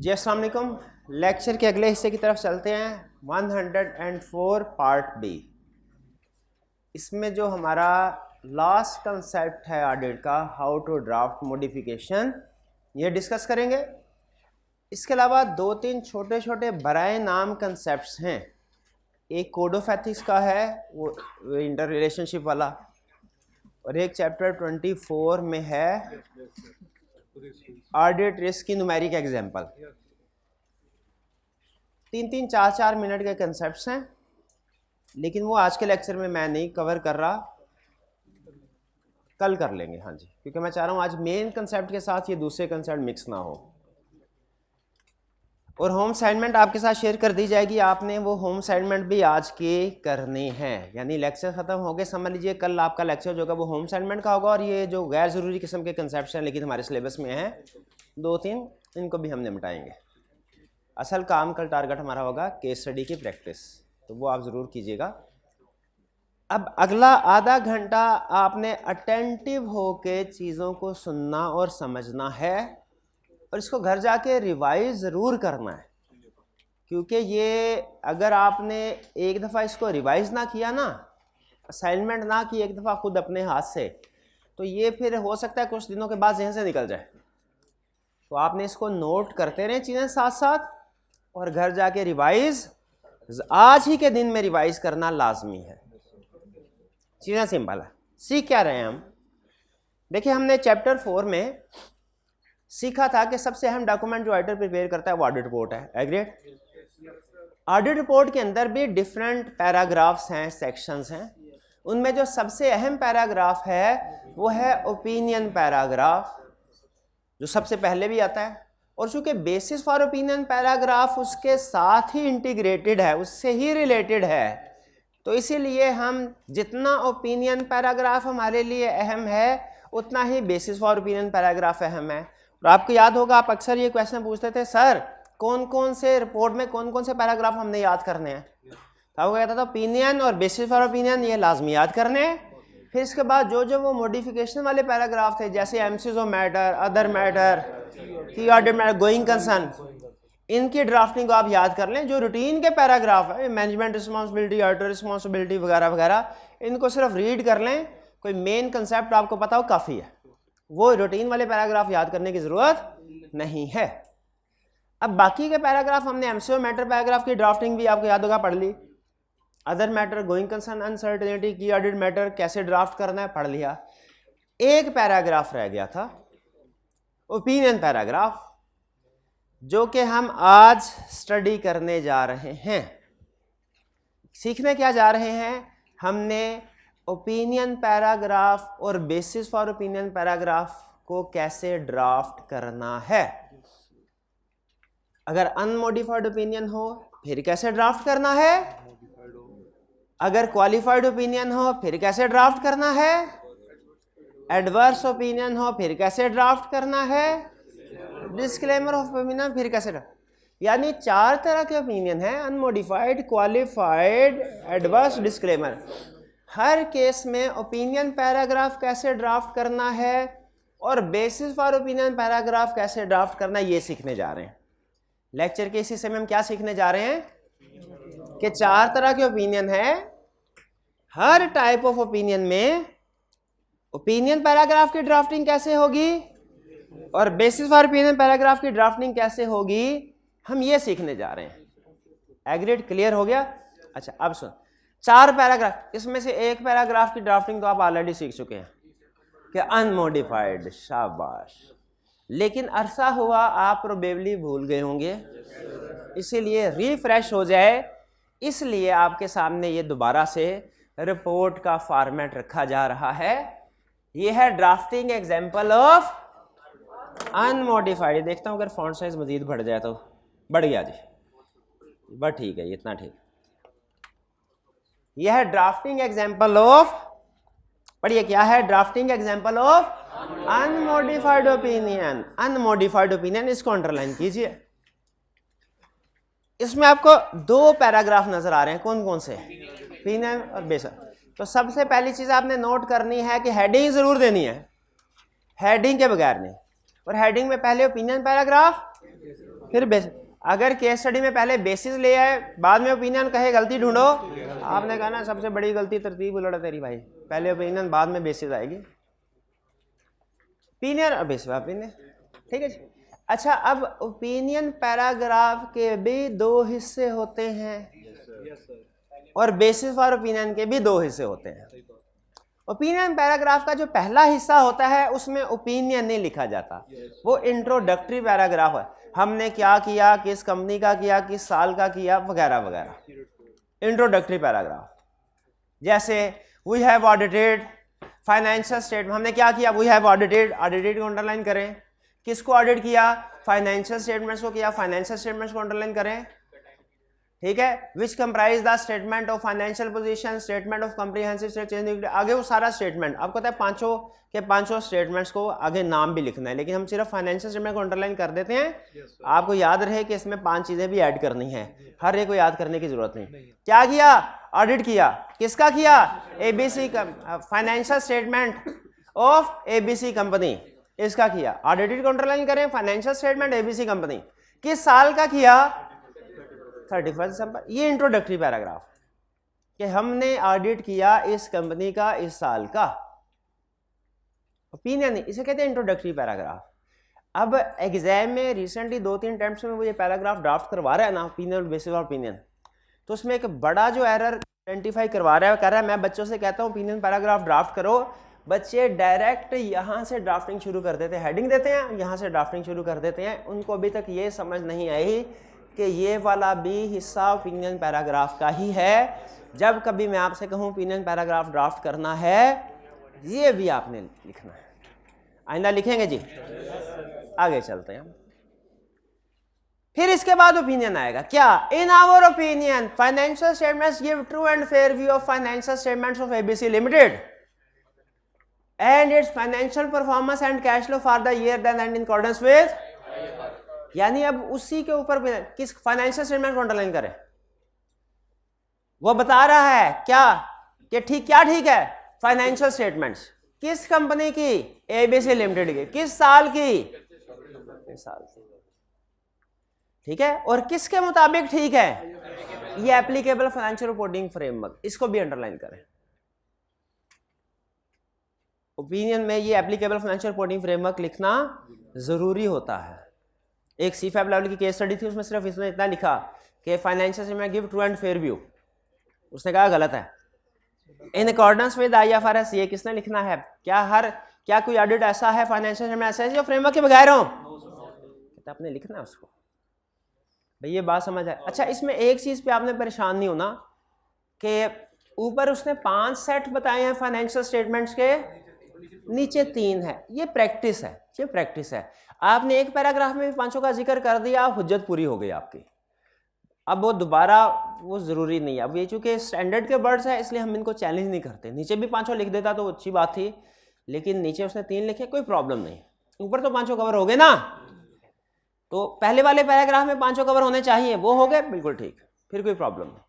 जी अस्सलाम वालेकुम। लेक्चर के अगले हिस्से की तरफ चलते हैं। 104 पार्ट बी। इसमें जो हमारा लास्ट कंसेप्ट है ऑडिट का, हाउ टू ड्राफ्ट मॉडिफिकेशन, ये डिस्कस करेंगे। इसके अलावा दो तीन छोटे छोटे बराए नाम कंसेप्ट्स हैं। एक कोड ऑफ एथिक्स का है, वो इंटर रिलेशनशिप वाला, और एक चैप्टर 24 में है ऑडिट रिस्क की न्यूमेरिक एग्जाम्पल। 3-3, 4-4 मिनट के कंसेप्ट्स हैं, लेकिन वो आज के लेक्चर में मैं नहीं कवर कर रहा, कल कर लेंगे। हाँ जी, क्योंकि मैं चाह रहा हूँ आज मेन कंसेप्ट के साथ ये दूसरे कंसेप्ट मिक्स ना हो। और होम असाइनमेंट आपके साथ शेयर कर दी जाएगी, आपने वो होम असाइनमेंट भी आज के करने हैं। यानी लेक्चर ख़त्म हो गए, समझ लीजिए कल आपका लेक्चर जो होगा वो होम असाइनमेंट का होगा। और ये जो गैर ज़रूरी किस्म के कंसेप्ट हैं लेकिन हमारे सिलेबस में हैं 2-3, इनको भी हम निपटाएंगे। असल काम कल टारगेट हमारा होगा केस स्टडी की प्रैक्टिस, तो वो आप ज़रूर कीजिएगा। अब अगला आधा घंटा आपने अटेंटिव होके चीज़ों को सुनना और समझना है, और इसको घर जाके रिवाइज ज़रूर करना है। क्योंकि ये अगर आपने एक दफ़ा इसको रिवाइज ना किया ना, असाइनमेंट ना की एक दफ़ा खुद अपने हाथ से, तो ये फिर हो सकता है कुछ दिनों के बाद जहन से निकल जाए। तो आपने इसको नोट करते रहें चीज़ें साथ साथ, और घर जाके रिवाइज आज ही के दिन में रिवाइज करना लाजमी है। चीज़ें सिंपल है। सीख क्या रहे हैं हम? देखिए, हमने चैप्टर 4 में सीखा था कि सबसे अहम डॉक्यूमेंट जो ऑडिटर प्रिपेयर करता है वो ऑडिट रिपोर्ट है। एग्रीड? ऑडिट रिपोर्ट के अंदर भी डिफरेंट पैराग्राफ्स हैं, सेक्शंस हैं। उनमें जो सबसे अहम पैराग्राफ है वो है ओपिनियन पैराग्राफ, जो सबसे पहले भी आता है। और चूंकि बेसिस फॉर ओपिनियन पैराग्राफ उसके साथ ही इंटीग्रेटेड है, उससे ही रिलेटेड है, तो इसीलिए हम जितना ओपिनियन पैराग्राफ हमारे लिए अहम है उतना ही बेसिस फॉर ओपिनियन पैराग्राफ अहम है। और आपको याद होगा, आप अक्सर ये क्वेश्चन पूछते थे, सर कौन कौन से रिपोर्ट में कौन कौन से पैराग्राफ हमने याद करने हैं। तो आपको कहता था ओपिनियन और बेसिस फॉर ओपिनियन ये लाजमी याद करने हैं। फिर इसके बाद जो जो वो मॉडिफिकेशन वाले पैराग्राफ थे, जैसे MCs of matter, other matter, की ऑडिट मैटर, गोइंग कंसर्न, इनकी ड्राफ्टिंग को आप याद कर लें। जो रूटीन के पैराग्राफ है, मैनेजमेंट रिस्पॉन्सिबिलिटी, ऑडिटर रिस्पॉन्सिबिलिटी वगैरह वगैरह, इनको सिर्फ रीड कर लें, कोई मेन कंसेप्ट आपको पता हो काफ़ी है। वो रूटीन वाले पैराग्राफ याद करने की ज़रूरत नहीं है। अब बाकी के पैराग्राफ हमने एमसीओ मैटर पैराग्राफ की ड्राफ्टिंग भी आपको याद होगा, पढ़ ली। Other matter, going concern, uncertainty, की ऑडिट मैटर कैसे ड्राफ्ट करना है, पढ़ लिया। एक पैराग्राफ रह गया था, ओपिनियन पैराग्राफ, जो कि हम आज स्टडी करने जा रहे हैं। सीखने क्या जा रहे हैं? हमने ओपिनियन पैराग्राफ और बेसिस फॉर ओपिनियन पैराग्राफ को कैसे ड्राफ्ट करना है। अगर अनमोडिफाइड ओपिनियन हो फिर कैसे ड्राफ्ट करना है, अगर क्वालिफाइड ओपिनियन हो फिर कैसे ड्राफ्ट करना है, एडवर्स ओपिनियन हो फिर कैसे ड्राफ्ट करना है, डिस्क्लेमर ऑफ ओपिनियन फिर कैसे ड्राफ्ट। यानी 4 तरह के ओपिनियन है, अनमोडिफाइड, क्वालिफाइड, एडवर्स, डिस्क्लेमर। हर केस में ओपिनियन पैराग्राफ कैसे ड्राफ्ट करना है और बेसिस फॉर ओपिनियन पैराग्राफ कैसे ड्राफ्ट करना है, ये सीखने जा रहे हैं। लेक्चर के इस हिस्से में हम क्या सीखने जा रहे हैं कि 4 तरह के ओपिनियन है। हर टाइप ऑफ ओपिनियन में ओपिनियन पैराग्राफ की ड्राफ्टिंग कैसे होगी और बेसिस फॉर ओपिनियन पैराग्राफ की ड्राफ्टिंग कैसे होगी, हम ये सीखने जा रहे हैं। एग्रीड? क्लियर हो गया? अच्छा, अब सुन, 4 पैराग्राफ, इसमें से एक पैराग्राफ की ड्राफ्टिंग तो आप ऑलरेडी सीख चुके हैं कि अनमोडिफाइड। शाबाश। लेकिन अरसा हुआ आप प्रोबेबली भूल गए होंगे, इसीलिए रिफ्रेश हो जाए, इसलिए आपके सामने ये दोबारा से रिपोर्ट का फॉर्मेट रखा जा रहा है। ये है ड्राफ्टिंग एग्जाम्पल ऑफ अनमोडिफाइड। देखता हूँ अगर फॉन्ट साइज मजीद बढ़ जाए तो। बढ़ गया जी, बस ठीक है, इतना ठीक। यह है ड्राफ्टिंग एग्जाम्पल ऑफ, पढ़िए क्या है, drafting example of unmodified opinion. Unmodified opinion, इसको अंडरलाइन कीजिए। इसमें आपको 2 पैराग्राफ नजर आ रहे हैं, कौन कौन से? ओपिनियन और बेसिस। तो सबसे पहली चीज आपने नोट करनी है कि हेडिंग जरूर देनी है, हेडिंग के बगैर नहीं। और हेडिंग में पहले ओपिनियन पैराग्राफ, फिर अगर केस स्टडी में पहले बेसिस ले आए बाद में ओपिनियन कहे गलती ढूंढो, आपने कहा ना सबसे बड़ी गलती तरतीब उलट तेरी भाई, पहले ओपिनियन बाद में बेसिस आएगी, ओपिनियन और बेसिस ओपिनियन, ठीक है जी। अच्छा, अब ओपिनियन पैराग्राफ के भी दो हिस्से होते हैं और बेसिस फॉर ओपिनियन के भी दो हिस्से होते हैं। ओपिनियन पैराग्राफ का जो पहला हिस्सा होता है उसमें ओपिनियन नहीं लिखा जाता, वो इंट्रोडक्टरी पैराग्राफ है, हमने क्या किया, किस कंपनी का किया, किस साल का किया, वगैरह वगैरह, इंट्रोडक्टरी पैराग्राफ। जैसे we have audited financial statement, हमने क्या किया, वी हैव ऑडिटेड, ऑडिटेड को अंडरलाइन करें, किसको ऑडिट किया, फाइनेंशियल स्टेटमेंट्स को किया, फाइनेंशियल स्टेटमेंट्स को अंडरलाइन करें, ठीक है। Which comprise the statement of financial position, statement of comprehensive statement, आगे वो सारा स्टेटमेंट, आपको पता है पांचों के पांचों स्टेटमेंट्स को आगे नाम भी लिखना है, लेकिन हम सिर्फ फाइनेंशियल स्टेटमेंट को अंडरलाइन कर देते हैं। आपको याद रहे कि इसमें 5 चीजें भी ऐड करनी है, हर एक को याद करने की जरूरत नहीं। क्या किया, ऑडिट किया, किसका किया, ABC financial statement of ABC company, इसका किया, ऑडिटेड को अंडरलाइन करें, फाइनेंशियल स्टेटमेंट एबीसी कंपनी, किस साल का किया, 31 दिसंबर। ये इंट्रोडक्टरी पैराग्राफ कि हमने ऑडिट किया इस कंपनी का इस साल का, ओपिनियन नहीं, इसे कहते हैं इंट्रोडक्टरी पैराग्राफ। अब एग्जाम में रिसेंटली 2-3 अटेम्प्ट्स में वो ये पैराग्राफ ड्राफ्ट करवा रहा है ना, ओपिनियन बेसिस ऑफ ओपिनियन, तो उसमें एक बड़ा जो एरर आइडेंटिफाई करवा रहा है, कह रहा है मैं बच्चों से कहता हूँ ओपिनियन पैराग्राफ ड्राफ्ट करो, बच्चे डायरेक्ट यहाँ से ड्राफ्टिंग शुरू कर देते हैं, हेडिंग देते हैं, यहाँ से ड्राफ्टिंग शुरू कर देते हैं। उनको अभी तक ये समझ नहीं आई कि ये वाला भी हिस्सा ओपिनियन पैराग्राफ का ही है। जब कभी मैं आपसे कहूँ ओपिनियन पैराग्राफ ड्राफ्ट करना है, ये भी आपने लिखना है। आइंदा लिखेंगे जी, आगे चलते हैं। फिर इसके बाद ओपिनियन आएगा, क्या, in our opinion financial statements give true and fair view of financial statements of ABC limited and its financial performance and cash flow for the year then and in accordance with, यानी अब उसी के ऊपर किस financial statement को underline करें, वो बता रहा है क्या कि ठीक, क्या ठीक है, फाइनेंशियल स्टेटमेंट्स किस कंपनी की, एबीसी लिमिटेड की, किस साल की, इस साल की, ठीक है, और किसके मुताबिक ठीक है, ये एप्लीकेबल फाइनेंशियल रिपोर्टिंग फ्रेमवर्क, इसको भी अंडरलाइन करें। ओपिनियन में ये एप्लीकेबल फाइनेंशियल रिपोर्टिंग फ्रेमवर्क लिखना जरूरी होता है। एक सीफैब लेवल की केस स्टडी थी, उसमें सिर्फ इसने इतना लिखा कि financial statement give true and fair view, उसने कहा गलत है। इन अकॉर्डेंस विद आईएफआरएस, ये किसने लिखना है, क्या कोई ऑडिट ऐसा है फाइनेंशियल स्टेटमेंट ऐसा है जो फ्रेमवर्क के बगैर हो, आपने लिखना है उसको, भाई ये बात समझ आए। अच्छा, इसमें एक चीज पे आपने परेशान नहीं होना कि ऊपर उसने 5 सेट बताए हैं फाइनेंशियल स्टेटमेंट्स के, नीचे 3 है, ये प्रैक्टिस है, ये प्रैक्टिस है। आपने एक पैराग्राफ में भी 5 का जिक्र कर दिया, हुज्जत पूरी हो गई आपकी, अब वो दोबारा वो जरूरी नहीं है। अब ये चूंकि स्टैंडर्ड के वर्ड्स है इसलिए हम इनको चैलेंज नहीं करते, नीचे भी 5 लिख देता तो अच्छी बात थी, लेकिन नीचे उसने 3 लिखे, कोई प्रॉब्लम नहीं, ऊपर तो 5 कवर हो गए ना, तो पहले वाले पैराग्राफ में 5 कवर होने चाहिए, वो हो गए, बिल्कुल ठीक, फिर कोई प्रॉब्लम नहीं।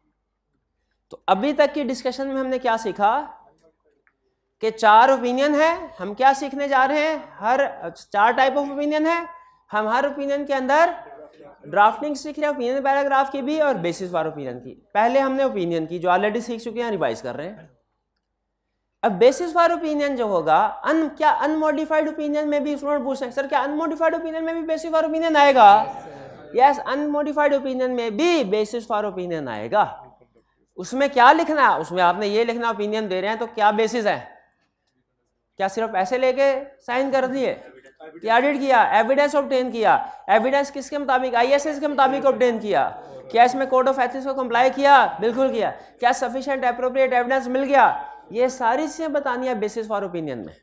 तो अभी तक की डिस्कशन में हमने क्या सीखा कि 4 ओपिनियन है, हम क्या सीखने जा रहे हैं, हर 4 टाइप ऑफ ओपिनियन है, हम हर ओपिनियन के अंदर ड्राफ्टिंग सीख रहे हैं, ओपिनियन पैराग्राफ की भी और बेसिस फॉर ओपिनियन की। पहले हमने ओपिनियन की जो ऑलरेडी सीख चुके हैं, रिवाइज कर रहे हैं। अब बेसिस फॉर ओपिनियन जो होगा, क्या अनमॉडिफाइड ओपिनियन में भी स्टूडेंट पूछ सकते हैं सर क्या अनमॉडिफाइड ओपिनियन में भी बेसिस फॉर ओपिनियन आएगा? यस, अनमॉडिफाइड ओपिनियन में भी बेसिस फॉर ओपिनियन आएगा। उसमें क्या लिखना है, उसमें आपने ये लिखना ओपिनियन दे रहे हैं तो क्या बेसिस है, क्या सिर्फ ऐसे लेके साइन कर दिए, क्या ऑडिट किया, एविडेंस ऑब्टेन किया, एविडेंस किसके मुताबिक, आईएसएस के मुताबिक ऑब्टेन किया, क्या इसमें कोड ऑफ एथिक्स को कंप्लाई किया, बिल्कुल किया, क्या सफिशिएंट एप्रोप्रिएट एविडेंस मिल गया, ये सारी चीजें बतानी है बेसिस फॉर ओपिनियन में।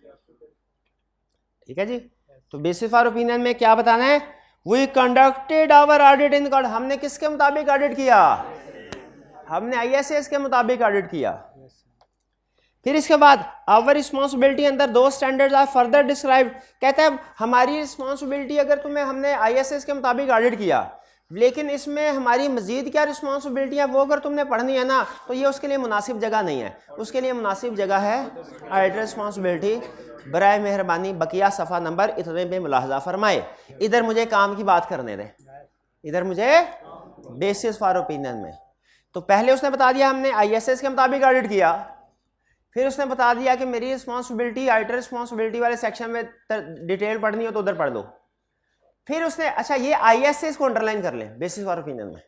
ठीक है जी, तो बेसिस फॉर ओपिनियन में क्या बताना है, we conducted our audit in code, हमने किसके मुताबिक ऑडिट किया, हमने आईएसएस के मुताबिक ऑडिट किया। फिर इसके बाद आवर रिस्पॉन्सिबिलिटी अंदर 2 स्टैंडर्ड्स आर फर्दर डिस्क्राइब्ड, कहता है हमारी रिस्पॉन्सिबिलिटी, अगर तुम्हें हमने आईएसएस के मुताबिक ऑडिट किया लेकिन इसमें हमारी मजीद क्या रिस्पॉन्सिबिलिटी है वो अगर तुमने पढ़नी है ना, तो ये उसके लिए मुनासिब जगह नहीं है। उसके लिए मुनासिब जगह है ऑडिटर रिस्पॉन्सिबिलिटी। बराए मेहरबानी बकिया सफ़ा नंबर इतने पे मुलाहजा फरमाए। इधर मुझे काम की बात करने दें। इधर मुझे बेसिस फॉर ओपिनियन में। तो पहले उसने बता दिया हमने आईएसएस के मुताबिक ऑडिट किया, फिर उसने बता दिया कि मेरी रिस्पॉन्सिबिलिटी आइटर रिस्पॉन्सिबिलिटी वाले सेक्शन में डिटेल पढ़नी हो तो उधर पढ़ दो। फिर उसने अच्छा ये आईएसएस को अंडरलाइन कर लें बेसिस फॉर ओपिनियन में,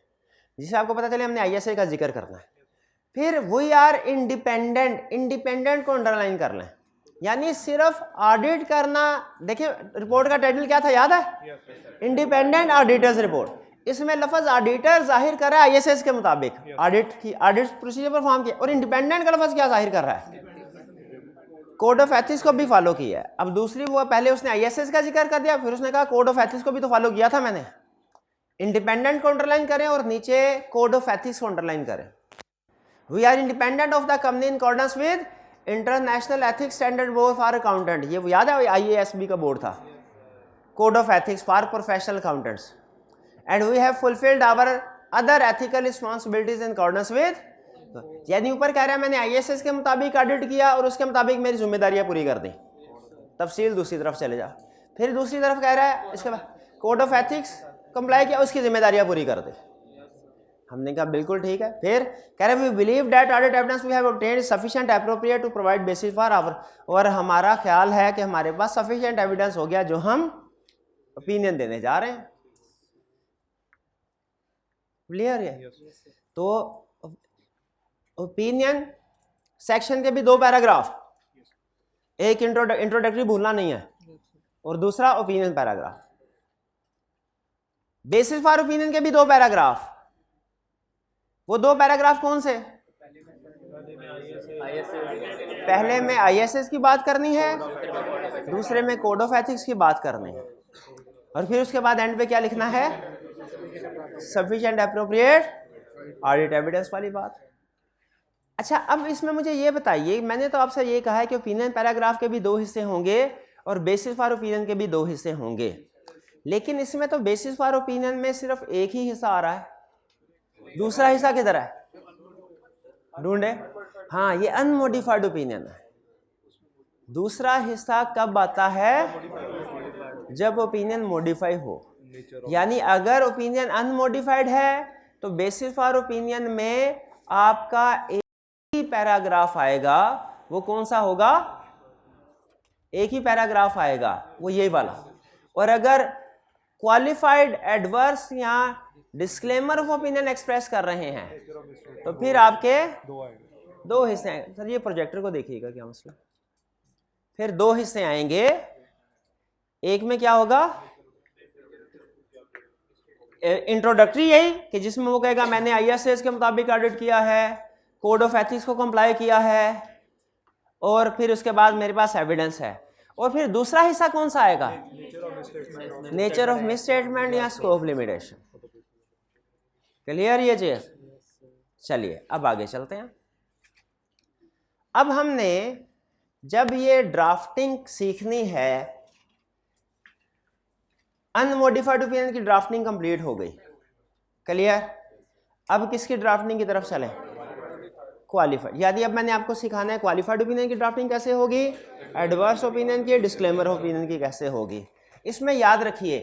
जिससे आपको पता चले हमने आईएसए का जिक्र करना है। फिर वी आर इंडिपेंडेंट, इंडिपेंडेंट को अंडरलाइन कर लें, यानी सिर्फ ऑडिट करना। देखिए रिपोर्ट का टाइटल क्या था याद है? Independent auditors report. इसमें लफ्ज ऑडिटर जाहिर कर रहा है आईएसएस के मुताबिक ऑडिट की, ऑडिट प्रोसीजर परफॉर्म किया, और इंडिपेंडेंट का लफ्ज क्या जाहिर कर रहा है? कोड ऑफ एथिक्स को भी फॉलो किया है। अब दूसरी वो पहले उसने आईएसएस का जिक्र कर दिया, फिर उसने कहा कोड ऑफ एथिक्स को भी तो फॉलो किया था मैंने। इंडिपेंडेंट को अंडरलाइन करें और नीचे कोड ऑफ एथिक्स को अंडरलाइन करें। We are independent of the company in accordance with international ethics standard board for accountant. ये याद है आईएएसबी का बोर्ड था, code of ethics for professional accountants. And we have fulfilled our other ethical responsibilities in accordance with, यानी ऊपर कह रहा है मैंने आईएसएस के मुताबिक ऑडिट किया और उसके मुताबिक मेरी जिम्मेदारियां पूरी कर दी। तफसील दूसरी तरफ चले जा। फिर दूसरी तरफ कह रहा है इसके बाद कोड ऑफ एथिक्स कंप्लाई किया, उसकी जिम्मेदारियां पूरी कर दी। हमने कहा बिल्कुल ठीक है। फिर कह रहे we believe that audit evidence we have obtained is sufficient appropriate to provide basis for our, और हमारा ख्याल है कि हमारे पास सफिशिएंट एविडेंस हो गया जो हम ओपिनियन देने जा रहे हैं। क्लियर है? तो ओपिनियन सेक्शन के भी दो पैराग्राफ, एक इंट्रोडक्टरी भूलना नहीं है और दूसरा opinion paragraph. Basis for opinion के भी दो पैराग्राफ। वो दो पैराग्राफ कौन से? पहले में आईएसएस की बात करनी है, दूसरे में कोड ऑफ एथिक्स की बात करनी है, और फिर उसके बाद एंड पे क्या लिखना है? सफिशिएंट एप्रोप्रिएट ऑडिट एविडेंस वाली बात। अच्छा अब इसमें मुझे ये बताइए, मैंने तो आपसे ये कहा है कि ओपिनियन पैराग्राफ के भी दो हिस्से होंगे और बेसिस फॉर ओपिनियन के भी दो हिस्से होंगे, लेकिन इसमें तो बेसिस फॉर ओपिनियन में सिर्फ एक ही हिस्सा आ रहा है, दूसरा हिस्सा किधर है? ढूंढे। हाँ, ये अनमोडिफाइड ओपिनियन है। दूसरा हिस्सा कब आता है? जब ओपिनियन मॉडिफाई हो। यानी अगर ओपिनियन अनमोडिफाइड है तो बेसिस फॉर ओपिनियन में आपका एक ही पैराग्राफ आएगा। वो कौन सा होगा? एक ही पैराग्राफ आएगा, वो यही वाला। और अगर क्वालिफाइड एडवर्स या डिस्क्लेमर ऑफ ओपिनियन एक्सप्रेस कर रहे हैं तो फिर आपके दो हिस्से आएंगे। सर ये प्रोजेक्टर को देखिएगा क्या मसला। फिर दो हिस्से आएंगे, एक में क्या होगा? इंट्रोडक्टरी, यही कि जिसमें वो कहेगा मैंने आईएसएस के मुताबिक ऑडिट किया है, कोड ऑफ एथिक्स को कंप्लाई किया है, और फिर उसके बाद मेरे पास एविडेंस है। और फिर दूसरा हिस्सा कौन सा आएगा? नेचर ऑफ मिसस्टेटमेंट या स्कोप लिमिटेशन। क्लियर ये चीज? चलिए अब आगे चलते हैं। अब हमने जब ये ड्राफ्टिंग सीखनी है, अनमोडिफाइड ओपिनियन की ड्राफ्टिंग कंप्लीट हो गई। क्लियर? अब किसकी ड्राफ्टिंग की तरफ चलें? क्वालिफाइड। यानी अब मैंने आपको सिखाना है क्वालिफाइड ओपिनियन की ड्राफ्टिंग कैसे होगी, एडवर्स ओपिनियन की, डिस्क्लेमर ओपिनियन की कैसे होगी। इसमें याद रखिए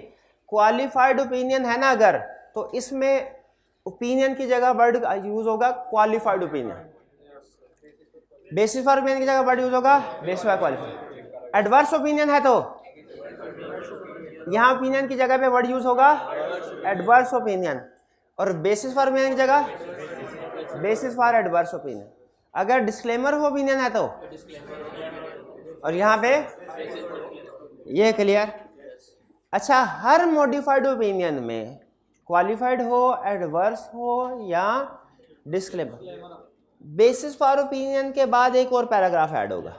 क्वालिफाइड ओपिनियन है ना अगर, तो इसमें ओपिनियन की जगह वर्ड यूज होगा qualified opinion. Basis for opinion की जगह वर्ड यूज होगा basis for qualified. Adverse opinion है तो यहां ओपिनियन की जगह पे वर्ड यूज होगा एडवर्स ओपिनियन, और बेसिस फॉर ओपिनियन की जगह बेसिस फॉर एडवर्स ओपिनियन। अगर डिस्क्लेमर ऑफ ओपिनियन है तो, और यहां पे ये क्लियर। अच्छा, हर मॉडिफाइड ओपिनियन में क्वालिफाइड हो, एडवर्स हो या डिस्क्लेमर, बेसिस फॉर ओपिनियन के बाद एक और पैराग्राफ ऐड होगा,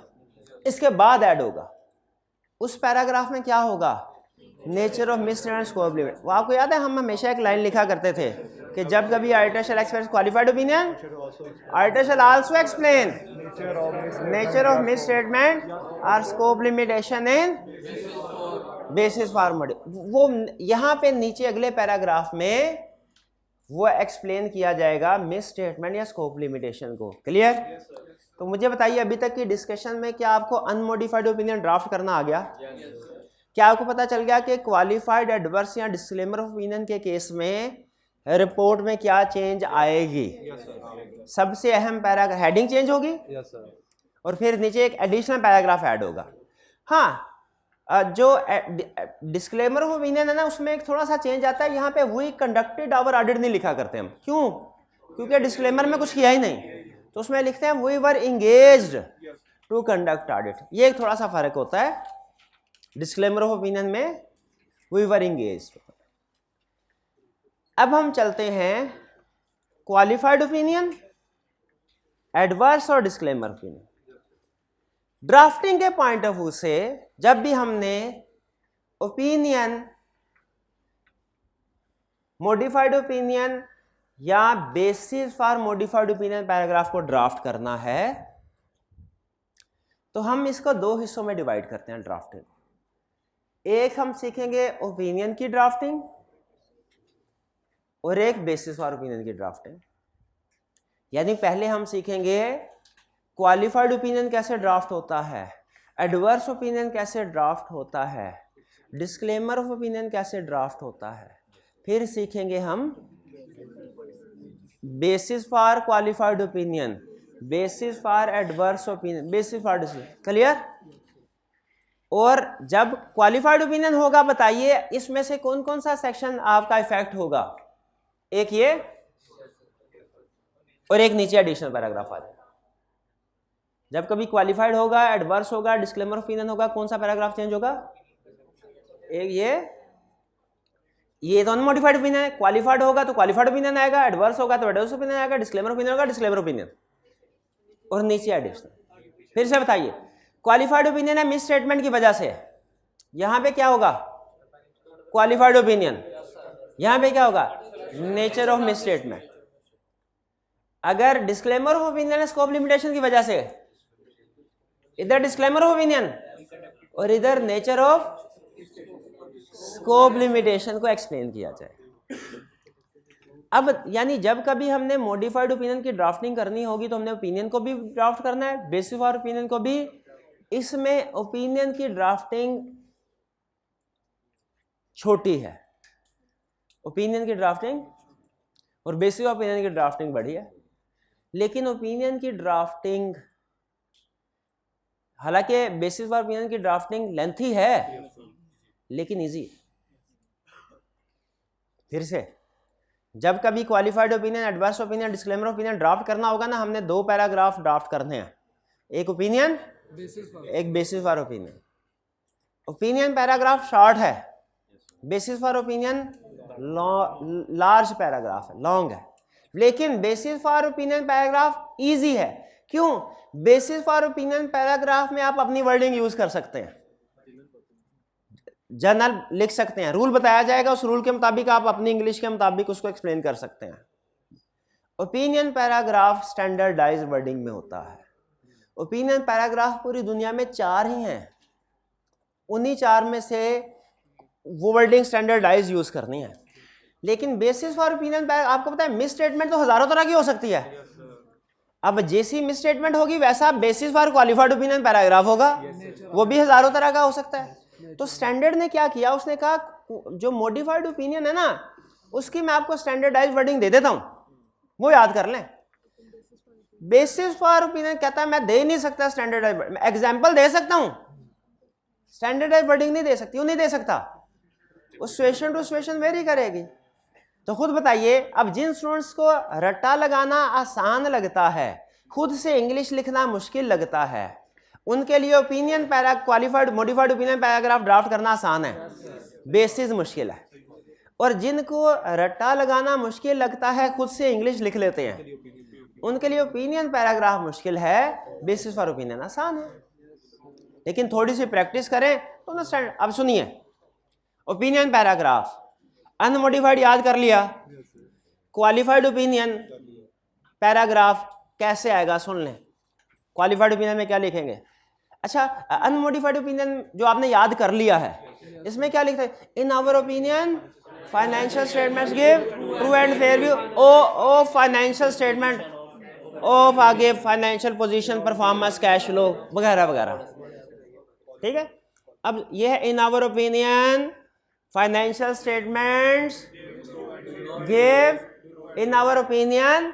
इसके बाद ऐड होगा। उस पैराग्राफ में क्या होगा? Nature of misstatement scope limit. वो आपको याद है हम हमेशा एक लाइन लिखा करते थे कि जब कभी auditor shall express qualified opinion, auditor shall also explain nature of misstatement और scope limitation in basis for modification. वो यहाँ पे नीचे अगले पैराग्राफ में वो एक्सप्लेन किया जाएगा मिस स्टेटमेंट या स्कोप लिमिटेशन को। क्लियर? तो मुझे बताइए अभी तक की डिस्कशन में क्या आपको अनमोडिफाइड ओपिनियन ड्राफ्ट करना आ गया? क्या आपको पता चल गया कि क्वालिफाइड एडवर्स या डिस्क्लेमर ऑफ ओपिनियन के केस में रिपोर्ट में क्या चेंज आएगी? सबसे अहम पैराग्राफ हेडिंग चेंज होगी और फिर नीचे एक एडिशनल पैराग्राफ ऐड होगा। हाँ, जो डिस्क्लेमर ऑफ ओपिनियन है ना, उसमें एक थोड़ा सा चेंज आता है। यहाँ पे वी कंडक्टेड आवर ऑडिट नहीं लिखा करते हम। क्यों? क्योंकि डिस्क्लेमर में कुछ किया ही नहीं, तो उसमें लिखते हैं we were engaged to conduct audit. ये एक थोड़ा सा फर्क होता है, डिस्क्लेमर ऑफ ओपिनियन में वी वर इंगेज्ड। अब हम चलते हैं क्वालिफाइड ओपिनियन, एडवर्स और डिस्क्लेमर ओपिनियन। ड्राफ्टिंग के पॉइंट ऑफ व्यू से जब भी हमने ओपिनियन, मॉडिफाइड ओपिनियन या basis for modified opinion paragraph को ड्राफ्ट करना है, तो हम इसको दो हिस्सों में डिवाइड करते हैं ड्राफ्टिंग। एक हम सीखेंगे ओपिनियन की ड्राफ्टिंग और एक बेसिस फॉर ओपिनियन की ड्राफ्टिंग। यानी पहले हम सीखेंगे क्वालिफाइड ओपिनियन कैसे ड्राफ्ट होता है, एडवर्स ओपिनियन कैसे ड्राफ्ट होता है, डिस्क्लेमर ऑफ ओपिनियन कैसे ड्राफ्ट होता है, फिर सीखेंगे हम basis for qualified opinion, basis for adverse opinion, basis for disclaimer. Clear? और जब क्वालिफाइड ओपिनियन होगा, बताइए इसमें से कौन कौन सा सेक्शन आपका इफेक्ट होगा? एक ये और एक नीचे एडिशनल पैराग्राफ आ जाएगा। जब कभी क्वालिफाइड होगा, एडवर्स होगा, डिस्क्लेमर ओपिनियन होगा, कौन सा पैराग्राफ चेंज होगा? एक ये तो अनमोडिफाइड ओपिनियन है। क्वालिफाइड होगा तो क्वालिफाइड ओपिनियन आएगा, एडवर्स होगा तो एडवर्स ओपिनियन आएगा, डिस्क्लेमर ओपिनियन होगा डिस्क्लेमर ओपिनियन, और नीचे एडिशनल। फिर से बताइए, क्वालिफाइड ओपिनियन है मिस स्टेटमेंट की वजह से, यहां पे क्या होगा? Qualified opinion. यहां पे क्या होगा? Nature of miss statement. अगर डिस्क्लेमर ऑफ ओपिनियन है स्कोप लिमिटेशन की वजह से, इधर डिस्क्लेमर ऑफ ओपिनियन और इधर नेचर ऑफ स्कोप लिमिटेशन को एक्सप्लेन किया जाए। अब यानी जब कभी हमने मॉडिफाइड ओपिनियन की ड्राफ्टिंग करनी होगी तो हमने ओपिनियन को भी ड्राफ्ट करना है, बेसिस फॉर ओपिनियन को भी। इसमें ओपिनियन की ड्राफ्टिंग छोटी है, ओपिनियन की ड्राफ्टिंग और बेसिस ऑफ ओपिनियन की ड्राफ्टिंग बड़ी है। लेकिन ओपिनियन की ड्राफ्टिंग, हालांकि बेसिस फॉर ओपिनियन की ड्राफ्टिंग लेंथी है लेकिन इजी। फिर से, जब कभी qualified opinion, adverse opinion, disclaimer opinion draft करना होगा ना, हमने दो पैराग्राफ ड्राफ्ट करने हैं, एक ओपिनियन, एक basis for opinion. Opinion paragraph short है, basis for opinion large paragraph है, लॉन्ग है। लेकिन basis for opinion paragraph easy है। क्यों? बेसिस फॉर ओपिनियन पैराग्राफ में आप अपनी वर्डिंग यूज कर सकते हैं, जनरल लिख सकते हैं, रूल बताया जाएगा, उस रूल के मुताबिक आप अपनी इंग्लिश के मुताबिक उसको एक्सप्लेन कर सकते हैं। ओपिनियन पैराग्राफ स्टैंडर्डाइज्ड वर्डिंग में होता है। ओपिनियन पैराग्राफ पूरी दुनिया में 4 ही हैं, उन्हीं 4 में से वो वर्डिंग स्टैंडर्डाइज यूज करनी है। लेकिन बेसिस फॉर ओपिनियन पैराग्राफ, आपको पता है मिस स्टेटमेंट तो हजारों तरह की हो सकती है। अब जैसी मिस स्टेटमेंट होगी वैसा basis for qualified opinion paragraph होगा, वो भी हजारों तरह का हो सकता है। तो स्टैंडर्ड ने क्या किया, उसने कहा जो मॉडिफाइड ओपिनियन है ना, उसकी मैं आपको स्टैंडर्डाइज वर्डिंग दे देता हूं, वो याद कर लें। बेसिस फॉर ओपिनियन कहता है मैं दे नहीं सकता स्टैंडर्डाइज, मैं एग्जांपल दे सकता हूं, स्टैंडर्डाइज वर्डिंग नहीं दे सकती, वो नहीं दे सकता, वो सिचुएशन टू सिचुएशन वेरी करेगी। तो खुद बताइए, अब जिन स्टूडेंट्स को रट्टा लगाना आसान लगता है, खुद से इंग्लिश लिखना मुश्किल लगता है, उनके लिए opinion qualified modified opinion paragraph draft करना आसान है, बेसिस मुश्किल है। और जिनको रट्टा लगाना मुश्किल लगता है, खुद से इंग्लिश लिख लेते हैं, उनके लिए ओपिनियन पैराग्राफ मुश्किल है, बेसिस फॉर ओपिनियन आसान है। लेकिन थोड़ी सी प्रैक्टिस करें तो अंडरस्टैंड। अब सुनिए, ओपिनियन पैराग्राफ अनमोडिफाइड याद कर लिया, क्वालिफाइड ओपिनियन पैराग्राफ कैसे आएगा सुन लें। क्वालिफाइड ओपिनियन में क्या लिखेंगे? अच्छा, अनमोडिफाइड ओपिनियन जो आपने याद कर लिया है, इसमें क्या लिखते हैं? In our opinion financial statements give true and fair view of financial statement of आगे financial position, performance, cash flow वगैरह वगैरह। ठीक है, अब ये है in our opinion financial statements give in our opinion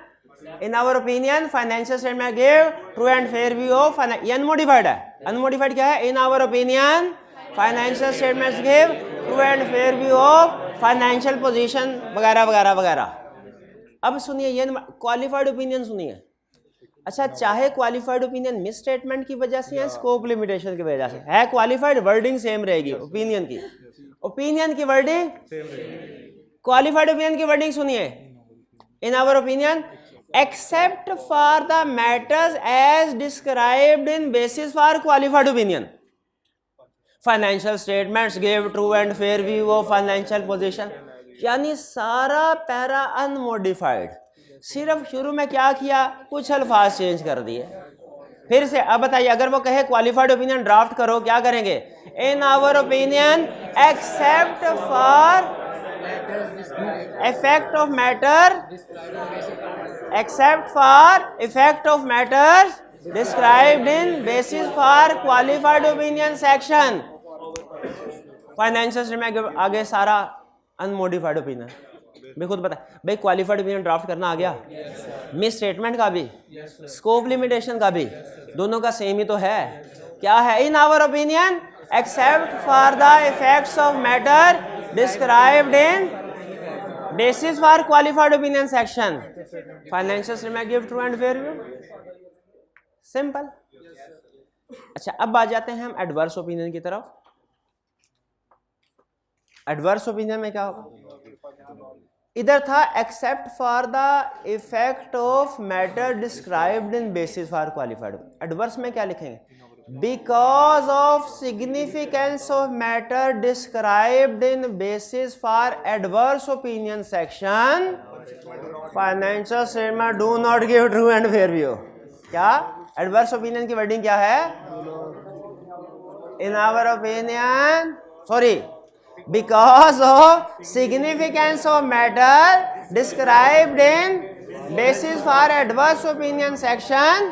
financial statement give true and fair view of, ये unmodified है, अनमोडिफाइड क्या है, in our opinion financial statements give true and fair view of financial position वगैरह वगैरह वगैरह। अब सुनिए ये क्वालिफाइड ओपिनियन सुनिए। अच्छा, चाहे क्वालिफाइड ओपिनियन मिस स्टेटमेंट की वजह से या स्कोप लिमिटेशन की वजह से है, क्वालिफाइड वर्डिंग सेम रहेगी ओपिनियन की, ओपिनियन की वर्डिंग, क्वालिफाइड ओपिनियन की वर्डिंग सुनिए, in our opinion except for the matters as described in basis for qualified opinion financial statements give true and fair view of financial position, यानी सारा para unmodified, सिर्फ शुरू में क्या किया, कुछ अल्फाज चेंज कर दिए। फिर से अब बताइए, अगर वो कहे क्वालिफाइड ओपिनियन ड्राफ्ट करो, क्या करेंगे, in our opinion except for effect of matter, except for effect of matter described in basis for qualified opinion section financial statement, आगे सारा अनमोडिफाइड ओपिनियन। मैं खुद बता भाई, क्वालिफाइड ओपिनियन ड्राफ्ट करना आ गया, मिस स्टेटमेंट का भी, स्कोप लिमिटेशन का भी, दोनों का सेम ही तो है, क्या है, in our opinion except for the effects of matter described in basis for qualified opinion section financial statement give true and fair view, simple. अच्छा, अब आ जाते हैं हम एडवर्स ओपिनियन की तरफ। एडवर्स ओपिनियन में क्या होगा, इधर था except for the effect of matter described in basis for qualified, adverse में क्या लिखेंगे, because of significance of matter described in basis for adverse opinion section financial statement do not give true and fair view. क्या adverse opinion की wording क्या है, in our opinion, sorry, because of significance of matter described in basis for adverse opinion section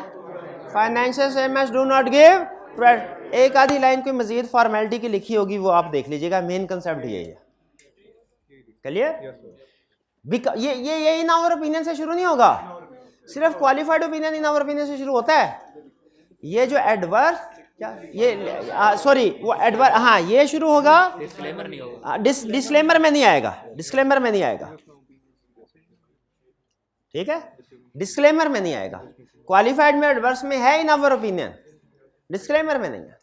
financial statements do not give, एक आधी line कोई मजीद formality की लिखी होगी वो आप देख लीजिएगा, मेन कंसेप्ट यही है, क्लियर। ये इन आवर ओपिनियन से शुरू नहीं होगा, सिर्फ qualified opinion in our opinion से शुरू होता है, ये जो एडवर्स क्या, ये सॉरी वो एडवर, हाँ ये शुरू होगा, डिस्क्लेमर नहीं होगा, डिस्क्लेमर में नहीं आएगा, डिस्क्लेमर में नहीं आएगा, ठीक है, डिस्क्लेमर में नहीं आएगा, क्वालिफाइड में एडवर्स में है इन आवर ओपिनियन, डिस्क्लेमर में नहीं है।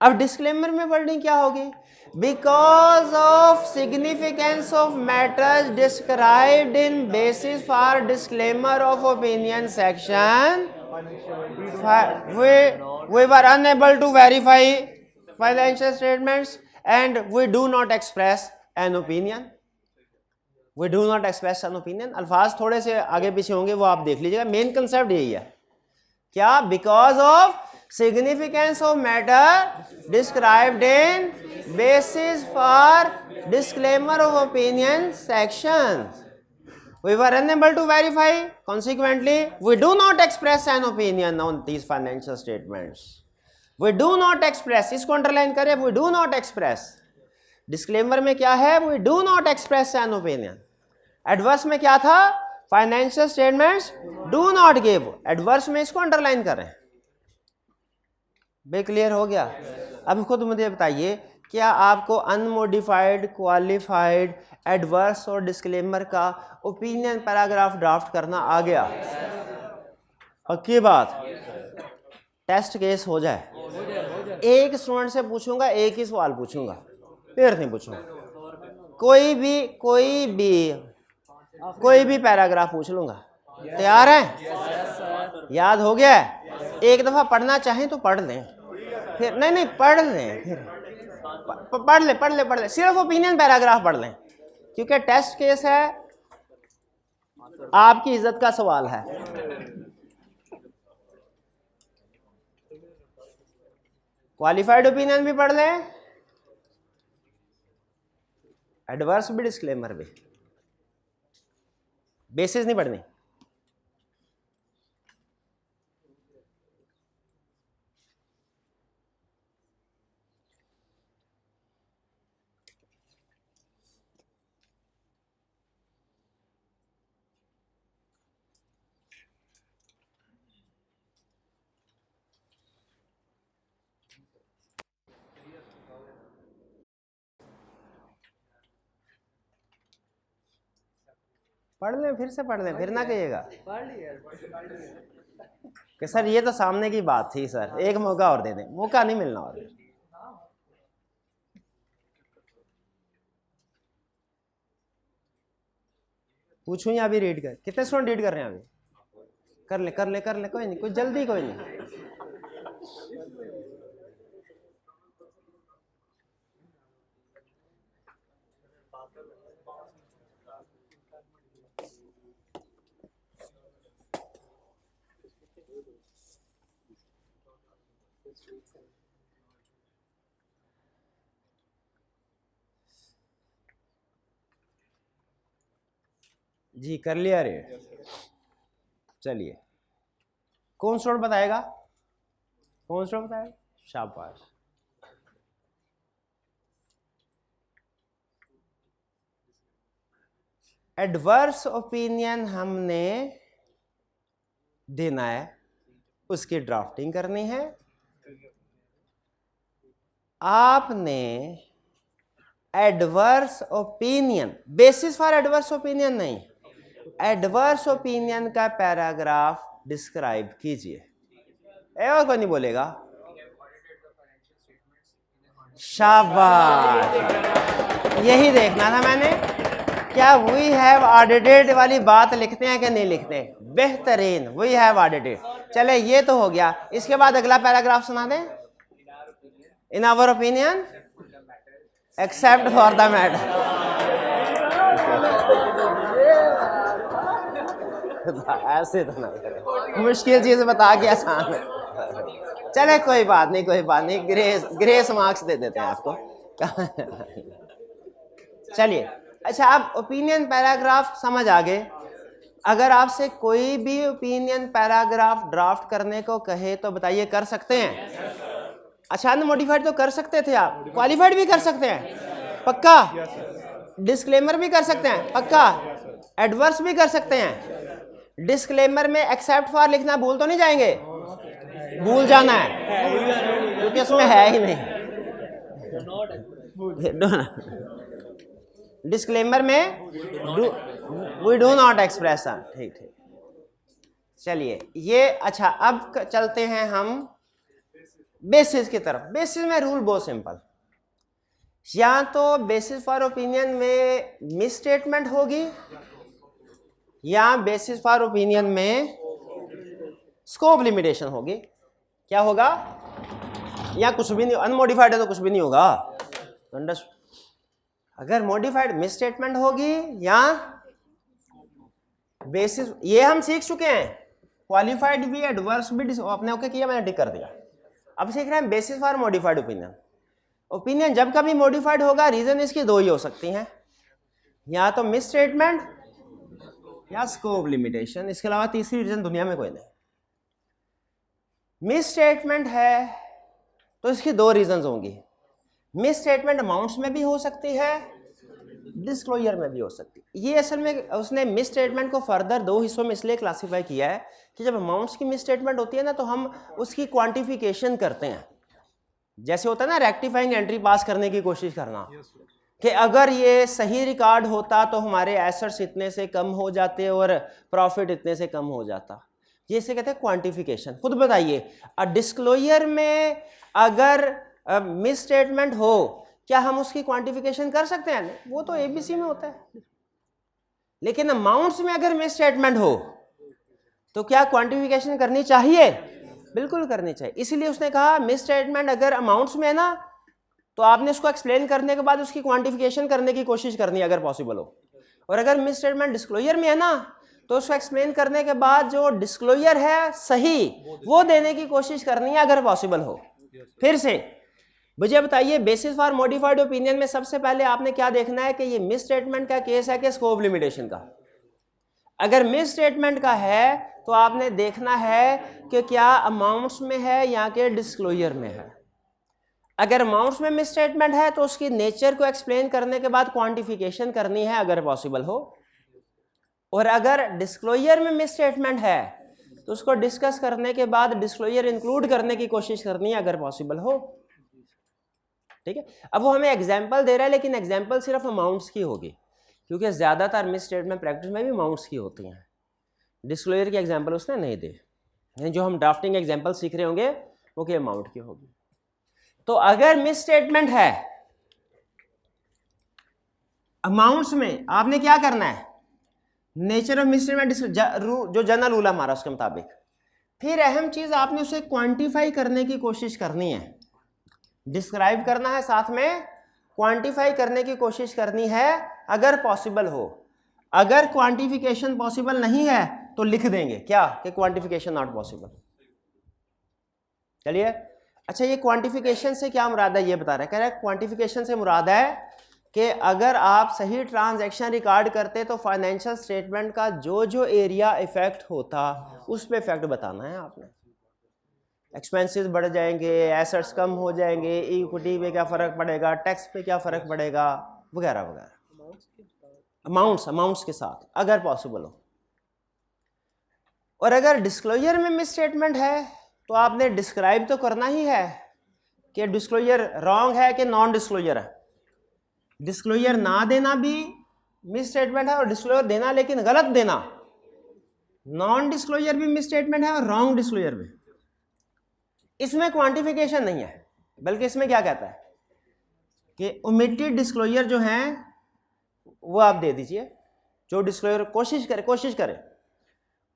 अब डिस्क्लेमर में वर्डिंग क्या होगी, because of significance of matters described in basis for disclaimer of opinion section we were unable to verify financial statements and we do not express an opinion, we do not express an opinion। अल्फाज थोड़े से आगे पीछे होंगे वो आप देख लीजिएगा, मेन कंसेप्ट यही है, क्या, because of significance of matter described in basis for disclaimer of opinion section we were unable to verify, consequently we do not express an opinion on these financial statements, we do not express, इसको underline करें, we do not express, disclaimer में क्या है, we do not express an opinion, adverse में क्या था, financial statements do not give, adverse में इसको अंडरलाइन करें, बे क्लियर हो गया। अब खुद मुझे बताइए, क्या आपको अनमोडिफाइड, क्वालिफाइड, एडवर्स और डिस्क्लेमर का ओपिनियन पैराग्राफ ड्राफ्ट करना आ गया, पक्की बात, टेस्ट केस हो जाए, एक स्टूडेंट से पूछूंगा, एक ही सवाल पूछूंगा, फिर नहीं पूछूंगा, कोई भी पैराग्राफ पूछ लूंगा, तैयार हैं, याद हो गया है, एक दफा पढ़ना चाहें तो पढ़ लें, फिर नहीं पढ़ लें, फिर पढ़ ले, सिर्फ ओपिनियन पैराग्राफ पढ़ लें, क्योंकि टेस्ट केस है, आपकी इज्जत का सवाल है। क्वालिफाइड ओपिनियन भी पढ़ लें, एडवर्स भी, डिस्क्लेमर भी, बेसिस नहीं पढ़नी। पढ़ लें, फिर से पढ़ लें, फिर ना कहिएगा कि सर ये तो सामने की बात थी सर, एक मौका और दे दें। मौका नहीं मिलना और। पूछूं या अभी रीड कर? कितने स्टूडेंट रीड कर रहे हैं अभी? कर ले कर ले कर ले, कोई नहीं, कोई जल्दी कोई नहीं। जी कर लिया रे। चलिए, कौन स्टूडेंट बताएगा? कौन स्टूडेंट बताएगा? शाबाश। एडवर्स ओपिनियन हमने देना है, उसकी ड्राफ्टिंग करनी है। आपने adverse opinion, basis for adverse opinion नहीं, एडवर्स ओपिनियन का पैराग्राफ डिस्क्राइब कीजिए। और कोई नहीं बोलेगा? शाबाश, यही देखना था मैंने, क्या वी हैव ऑडिटेड वाली बात लिखते हैं कि नहीं लिखते हैं? बेहतरीन, वी हैव ऑडिटेड। चले ये तो हो गया, इसके बाद अगला पैराग्राफ सुना दें। In our opinion except for the matter. ऐसे तो ना करें, मुश्किल चीज बता के आसान है। चले कोई बात नहीं, कोई बात नहीं, ग्रेस मार्क्स दे देते हैं आपको। चलिए, अच्छा आप ओपिनियन पैराग्राफ समझ आ गए। अगर आपसे कोई भी ओपिनियन पैराग्राफ ड्राफ्ट करने को कहे तो बताइए कर सकते हैं? अच्छा, अनमोडिफाइड तो कर सकते थे आप, क्वालिफाइड भी कर सकते हैं पक्का, डिस्क्लेमर भी कर सकते हैं पक्का, एडवर्स भी कर सकते हैं। डिस्क्लेमर में एक्सेप्ट फॉर लिखना भूल तो नहीं जाएंगे? भूल जाना है क्योंकि उसमें है ही नहीं। डिस्क्लेमर में वी डू नॉट एक्सप्रेस। ठीक ठीक, चलिए ये अच्छा, अब चलते हैं हम बेसिस की तरफ। बेसिस में रूल बहुत सिंपल, या तो बेसिस फॉर ओपिनियन में मिस स्टेटमेंट होगी, या बेसिस फॉर ओपिनियन में स्कोप लिमिटेशन होगी। क्या होगा? या कुछ भी नहीं, अनमोडिफाइड है तो कुछ भी नहीं होगा। अगर मॉडिफाइड मिस स्टेटमेंट होगी या बेसिस, ये हम सीख चुके हैं, क्वालिफाइड भी एडवर्स भी आपने ओके किया, मैंने टिक कर दिया। अब सीख रहे हैं basis for modified opinion. Opinion जब कभी मॉडिफाइड होगा, रीजन इसकी दो ही हो सकती हैं, या तो मिस स्टेटमेंट या स्कोप लिमिटेशन, इसके अलावा तीसरी रीजन दुनिया में कोई नहीं। मिस स्टेटमेंट है तो इसकी दो रीजंस होंगी। मिस स्टेटमेंट अमाउंट्स में भी हो सकती है, डिस्क्लोजर में भी हो सकती है। ये असल में उसने मिस स्टेटमेंट को फर्दर दो हिस्सों में इसलिए क्लासिफाई किया है कि जब अमाउंट्स की मिस स्टेटमेंट होती है ना, तो हम उसकी क्वांटिफिकेशन करते हैं। जैसे होता है ना रेक्टिफाइंग एंट्री पास करने की कोशिश करना, कि अगर ये सही रिकॉर्ड होता तो हमारे एसेट्स इतने से कम हो जाते और प्रॉफिट इतने से कम हो जाता। ये इसे कहते हैं क्वांटिफिकेशन। खुद बताइए, डिस्क्लोजर में अगर मिस स्टेटमेंट हो, क्या हम उसकी क्वांटिफिकेशन कर सकते हैं? वो तो एबीसी में होता है। लेकिन अमाउंट्स में अगर मिस स्टेटमेंट हो तो क्या क्वांटिफिकेशन करनी चाहिए? बिल्कुल करनी चाहिए। इसीलिए उसने कहा मिस स्टेटमेंट अगर अमाउंट्स में है ना, तो आपने उसको एक्सप्लेन करने के बाद उसकी क्वांटिफिकेशन करने की कोशिश करनी है अगर पॉसिबल हो। और अगर मिस स्टेटमेंट डिस्क्लोजर में है ना, तो उसको एक्सप्लेन करने के बाद जो डिस्क्लोजर है सही, वो देने की कोशिश करनी है अगर पॉसिबल हो। फिर से मुझे बताइए, बेसिस फॉर मॉडिफाइड ओपिनियन में सबसे पहले आपने क्या देखना है कि ये मिस स्टेटमेंट का केस है कि स्कोप लिमिटेशन का। अगर मिस स्टेटमेंट का है तो आपने देखना है कि क्या अमाउंट्स में है या कि डिस्क्लोजर में है। अगर अमाउंट्स में मिस स्टेटमेंट है तो उसकी नेचर को एक्सप्लेन करने के बाद क्वांटिफिकेशन करनी है अगर पॉसिबल हो। और अगर डिस्क्लोजर में मिस स्टेटमेंट है तो उसको डिस्कस करने के बाद डिस्क्लोजर इंक्लूड करने की कोशिश करनी है अगर पॉसिबल हो। ठीक है, अब वो हमें एग्जाम्पल दे रहा है, लेकिन एग्जाम्पल सिर्फ अमाउंट्स की होगी, क्योंकि ज़्यादातर मिस स्टेटमेंट प्रैक्टिस में भी अमाउंट्स की होती हैं। डिस्क्लोजर की एग्जांपल उसने नहीं दी, जो हम ड्राफ्टिंग एग्जांपल सीख रहे होंगे वो कि अमाउंट की होगी। तो अगर मिस स्टेटमेंट है अमाउंट्स में, आपने क्या करना है, नेचर ऑफ मिस स्टेटमेंट जो जनरल रूल है हमारा उसके मुताबिक, फिर अहम चीज आपने उसे क्वांटिफाई करने की कोशिश करनी है, डिस्क्राइब करना है, साथ में क्वांटिफाई करने की कोशिश करनी है अगर पॉसिबल हो। अगर क्वांटिफिकेशन पॉसिबल नहीं है तो लिख देंगे क्या कि क्वांटिफिकेशन नॉट पॉसिबल। चलिए, अच्छा ये क्वांटिफिकेशन से क्या मुराद है ये बता रहा है, कह रहा है क्वांटिफिकेशन से मुराद है कि अगर आप सही ट्रांजैक्शन रिकॉर्ड करते तो फाइनेंशियल स्टेटमेंट का जो जो एरिया इफेक्ट होता उस पर इफेक्ट बताना है आपने। एक्सपेंसेस बढ़ जाएंगे, एसेट्स कम हो जाएंगे, इक्विटी पे क्या फ़र्क पड़ेगा, टैक्स पे क्या फ़र्क पड़ेगा, वगैरह वगैरह, अमाउंट्स के साथ अगर पॉसिबल हो। और अगर डिस्क्लोजर में मिस स्टेटमेंट है तो आपने डिस्क्राइब तो करना ही है कि डिस्क्लोजर रॉन्ग है कि नॉन डिस्क्लोजर है। डिस्क्लोजर ना देना भी मिस स्टेटमेंट है और डिस्क्लोजर देना लेकिन गलत देना, नॉन डिस्क्लोजर भी मिस स्टेटमेंट है और रॉन्ग डिस्क्लोजर भी। इसमें क्वांटिफिकेशन नहीं है, बल्कि इसमें क्या कहता है कि ओमिटेड डिस्क्लोजर जो हैं वो आप दे दीजिए, जो डिस्क्लोजर कोशिश करे।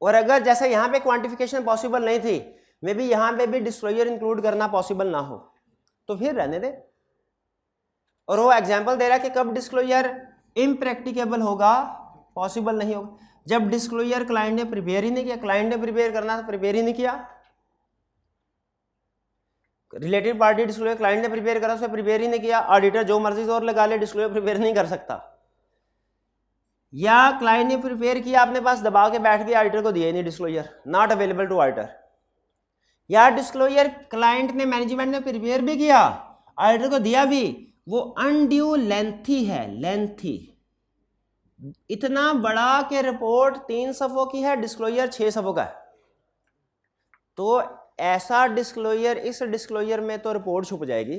और अगर जैसे यहाँ पे क्वांटिफिकेशन पॉसिबल नहीं थी, मे बी यहाँ पे भी डिस्क्लोजर इंक्लूड करना पॉसिबल ना हो तो फिर रहने दे। और वो एग्जांपल दे रहा है कि कब डिस्क्लोजर इम्प्रैक्टिकेबल होगा, पॉसिबल नहीं होगा, जब डिस्क्लोजर क्लाइंट ने प्रिपेयर ही नहीं किया। क्लाइंट ने प्रिपेयर करना था, प्रिपेयर ही नहीं किया। रिलेटेड पार्टी डिस्क्लोजर क्लाइंट ने प्रिपेयर करा, उसने प्रिपेयर ही नहीं किया। ऑडिटर जो मर्जी और लगा ले, डिस्क्लोजर प्रिपेयर नहीं कर सकता। या क्लाइंट ने प्रिपेयर किया, अपने पास दबा के बैठ गया, ऑडिटर को दिया ही नहीं disclosure, not available to auditor. या डिस्क्लोजर क्लाइंट ने, मैनेजमेंट ने प्रिपेयर भी किया, ऑडिटर को दिया भी, वो अनड्यू लेंथी है, लेंथी इतना बड़ा कि रिपोर्ट 3 सफ़ों की है, डिस्क्लोजर 6 सफ़ों का है। तो ऐसा डिस्क्लोजर, इस डिस्क्लोजर में तो रिपोर्ट छुप जाएगी।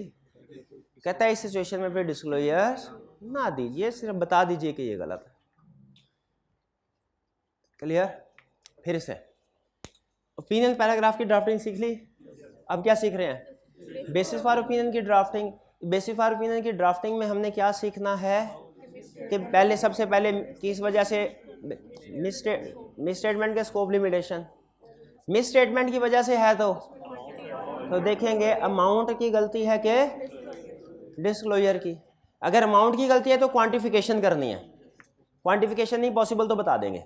कहता है इस सिचुएशन में फिर डिस्क्लोजर ना दीजिए, सिर्फ बता दीजिए कि ये गलत है। क्लियर? फिर से ओपिनियन पैराग्राफ की ड्राफ्टिंग सीख ली। अब क्या सीख रहे हैं? बेसिस फॉर ओपिनियन की ड्राफ्टिंग। बेसिस फॉर ओपिनियन की ड्राफ्टिंग में हमने क्या सीखना है कि पहले, सबसे पहले किस वजह से मिस स्टेटमेंट के स्कोप लिमिटेशन, मिस स्टेटमेंट की वजह से है तो देखेंगे अमाउंट की गलती है कि डिस्क्लोजर की। अगर अमाउंट की गलती है तो क्वांटिफिकेशन करनी है, क्वांटिफिकेशन नहीं पॉसिबल तो बता देंगे।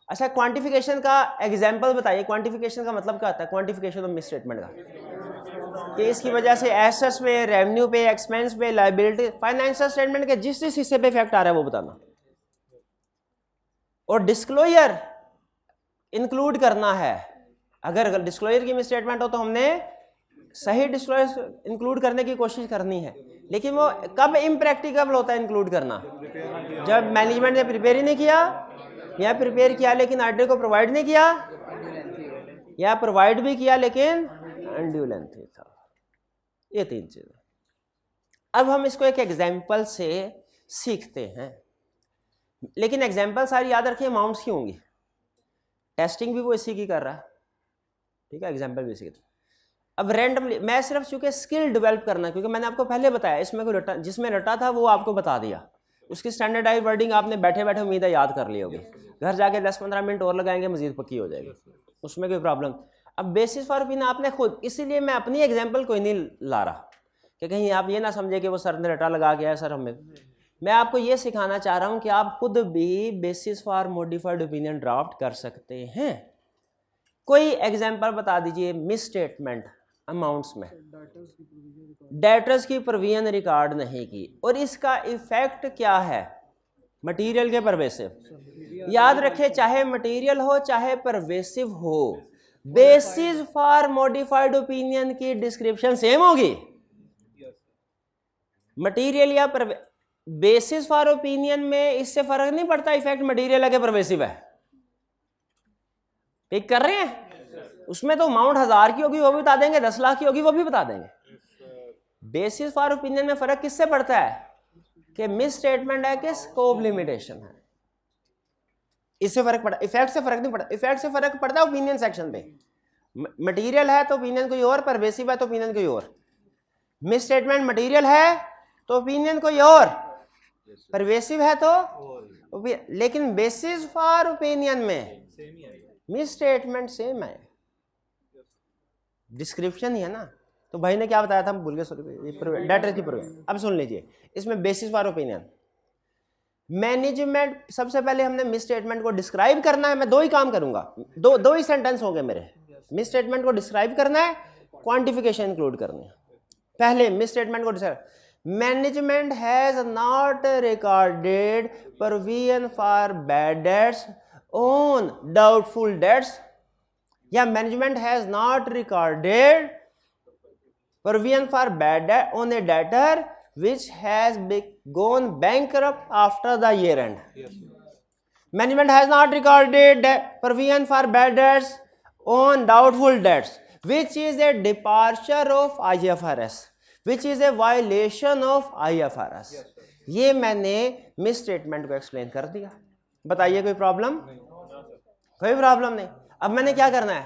अच्छा, क्वांटिफिकेशन का एग्जांपल बताइए। क्वांटिफिकेशन का मतलब क्या होता है? क्वांटिफिकेशन ऑफ मिस स्टेटमेंट का कि इसकी वजह से एसेट्स पे, रेवेन्यू पे, एक्सपेंस पे, लायबिलिटी, फाइनेंशियल स्टेटमेंट के जिस जिस हिस्से पे इफेक्ट आ रहा है वो बताना। और डिस्क्लोजर इंक्लूड करना है। अगर डिस्क्लोजर की मिस स्टेटमेंट हो तो हमने सही डिस्क्लोजर इंक्लूड करने की कोशिश करनी है, लेकिन वो कब इम्प्रैक्टिकेबल होता है इंक्लूड करना? जब मैनेजमेंट ने प्रिपेयर ही नहीं किया, या प्रिपेयर किया लेकिन ऑडिटर को प्रोवाइड नहीं किया, या प्रोवाइड भी किया लेकिन अनड्यू लेंथी था। ये 3 चीजें। अब हम इसको एक एग्जाम्पल से सीखते हैं, लेकिन एग्जाम्पल सारी याद रखिए अमाउंट्स की होंगी। टेस्टिंग भी वो इसी की कर रहा है, ठीक है, एग्जाम्पल भी इसी की। अब रैंडमली मैं सिर्फ चूंकि स्किल डेवलप करना, क्योंकि मैंने आपको पहले बताया इसमें कोई रटा, जिसमें रटा था वो आपको बता दिया, उसकी स्टैंडर्डाइज वर्डिंग आपने बैठे बैठे उम्मीद है याद कर ली होगी। घर जाके 10-15 मिनट और लगाएंगे, मजीद पक्की हो जाएगी, उसमें कोई प्रॉब्लम। अब बेसिस फॉर ओपिनियन आपने खुद, इसीलिए मैं अपनी एग्जाम्पल कोई नहीं ला रहा कि कहीं आप ये ना समझे कि वो सर ने रटा लगा के है सर हमें। मैं आपको ये सिखाना चाह रहा हूँ कि आप खुद भी basis for modified opinion draft कर सकते हैं। कोई एग्जाम्पल बता दीजिए मिस स्टेटमेंट अमाउंट्स में डेटर्स की प्रोविजन रिकॉर्ड नहीं की, और इसका इफेक्ट क्या है? मटेरियल के परवेसिव। याद रखें, चाहे मटेरियल हो चाहे परवेसिव हो, बेसिस फॉर मॉडिफाइड ओपिनियन की डिस्क्रिप्शन सेम होगी। मटेरियल या बेसिस फॉर ओपिनियन में इससे फर्क नहीं पड़ता इफेक्ट मटेरियल है कि परवेसिव है। पिक कर रहे हैं? उसमें तो अमाउंट 1000 की होगी वो भी बता देंगे, 10 लाख की होगी वो भी बता देंगे। बेसिस फॉर ओपिनियन में फर्क किससे पड़ता है? कि मिस स्टेटमेंट है कि स्कोप लिमिटेशन है। इससे फर्क पड़ा, इफेक्ट से फर्क नहीं पड़ता। इफेक्ट से फर्क पड़ता है ओपिनियन सेक्शन पे। मटेरियल है तो ओपिनियन कोई और, परवेसिव है तो ओपिनियन कोई और। मिस स्टेटमेंट मटेरियल है तो ओपिनियन कोई और, परवेसिव है तो, लेकिन बेसिस फॉर ओपिनियन में मिस स्टेटमेंट सेम है, डिस्क्रिप्शन ही है ना। तो भाई ने क्या बताया था, हम भूल गए, सॉरी, डाटा की प्रोग्राम। अब सुन लीजिए, इसमें बेसिस फॉर ओपिनियन मैनेजमेंट, सबसे पहले हमने मिस स्टेटमेंट को डिस्क्राइब करना है। मैं दो ही काम करूंगा, दो ही सेंटेंस होंगे मेरे। मिस स्टेटमेंट को डिस्क्राइब करना है, क्वांटिफिकेशन इंक्लूड करनी है। पहले मिस स्टेटमेंट को describe, management has not recorded provision for bad debts on doubtful debts, या management has not recorded provision for bad debt on a debtor which has gone bankrupt after the year end. Management has not recorded provision for bad debts on doubtful debts, which is a departure of IFRS, which is a violation of IFRS. ये मैंने miss statement को explain कर दिया। बताइए कोई problem? कोई problem नहीं। अब मैंने क्या करना है,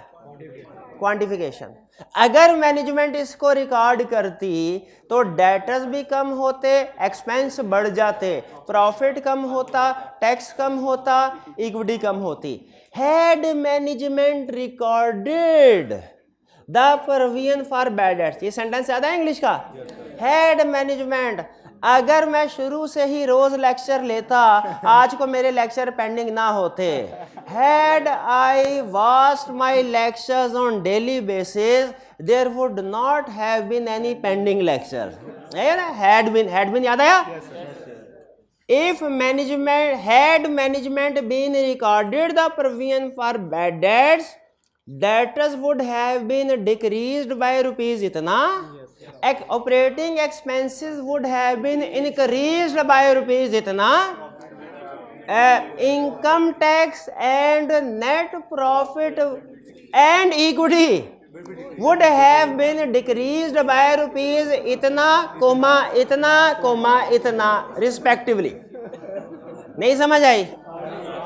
क्वांटिफिकेशन। अगर मैनेजमेंट इसको रिकॉर्ड करती तो डेटर्स भी कम होते, एक्सपेंस बढ़ जाते, प्रॉफिट कम होता, टैक्स कम होता, इक्विटी कम होती। Had management recorded the provision for bad dates, ये सेंटेंस याद है इंग्लिश का? हैड मैनेजमेंट, अगर मैं शुरू से ही रोज लेक्चर लेता, आज को मेरे लेक्चर पेंडिंग ना होते। Had I watched my lectures on daily basis, there would not have been any pending lecture. Had been याद आया? If management had management been recorded the provision for bad debts, debtors would have been decreased by rupees इतना, operating expenses would have been increased by rupees इतना, income tax and net profit and equity would have been decreased by rupees इतना इतना respectively। नहीं समझ आई?